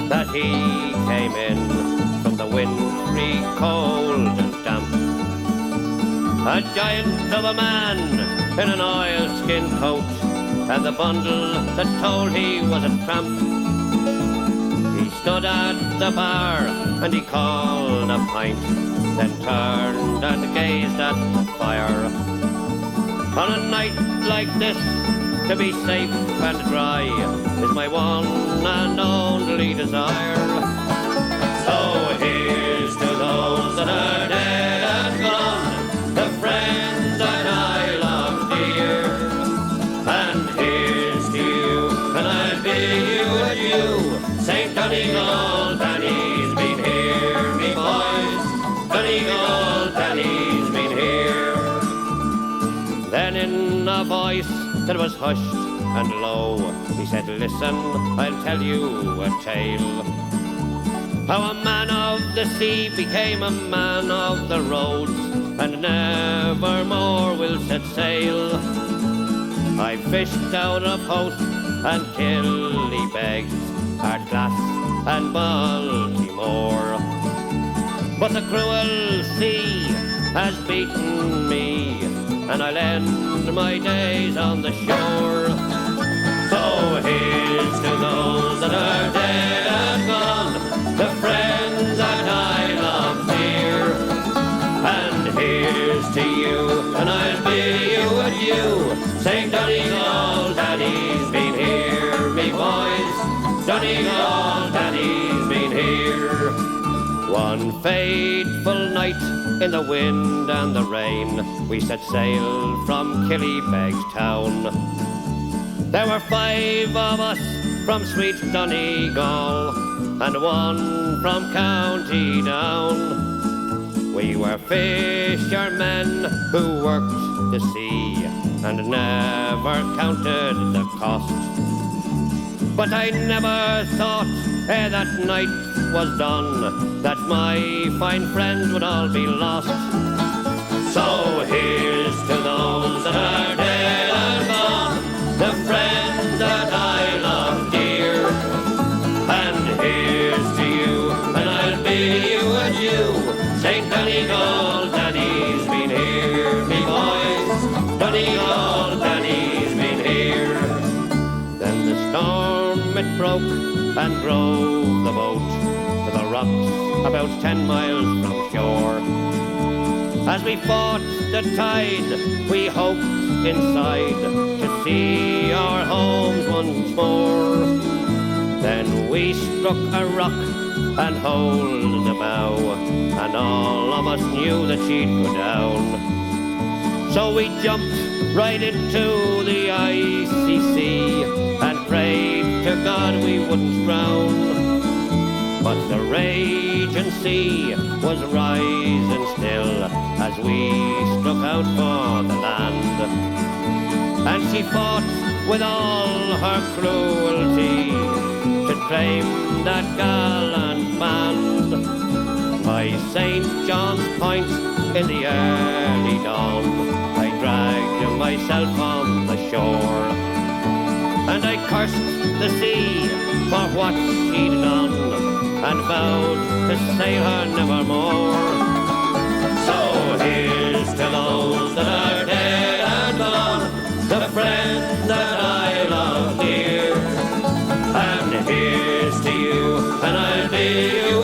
that he came in from the wintry cold and damp. A giant of a man in an oilskin coat, and the bundle that told he was a tramp. He stood at the bar and he called a pint, then turned and gazed at the fire. On a night like this, to be safe and dry is my one and only desire. So here's to those that are dead and gone, the friends that I love dear. And here's to you, and I'll bid you adieu. St. Donegal, Danny's been here, me boys. Donegal, Danny's been here. Then in a voice that was hushed and low, he said, listen, I'll tell you a tale. How a man of the sea became a man of the roads, and never more will set sail. I fished out of Howth and Killybegs, Ardglass and Baltimore, but the cruel sea has beaten me, and I'll end my days on the shore. So here's to those that are dead and gone, the friends that I love dear. And here's to you, and I'll bid you adieu. St. Donegal, Danny's been here, me boys. Donegal, Danny's been here. One fateful night in the wind and the rain, we set sail from Killybegs town. There were 5 of us from sweet Donegal, and 1 from County Down. We were fishermen who worked the sea, and never counted the cost. But I never thought ere that night was done that my fine friends would all be lost. So here's to those that are dead and gone, the friends that I love dear. And here's to you, and I'll bid you adieu. St. Donegal, Danny's been here, me boys. Donegal, Danny's been here. Then the storm it broke and drove the boat to the rocks about 10 miles from shore. As we fought the tide, we hoped inside to see our homes once more. Then we struck a rock and hauled the bow, and all of us knew that she'd go down. So we jumped right into the icy sea and prayed to God we wouldn't drown. But the raging sea was rising still as we struck out for the land. And she fought with all her cruelty to claim that gallant band. By St. John's Point in the early dawn, I dragged myself on the shore, and I cursed the sea for what she'd done, and vowed to sail her nevermore. So here's to those that are dead and gone, the friends that I love dear. And here's to you, and I'll bid you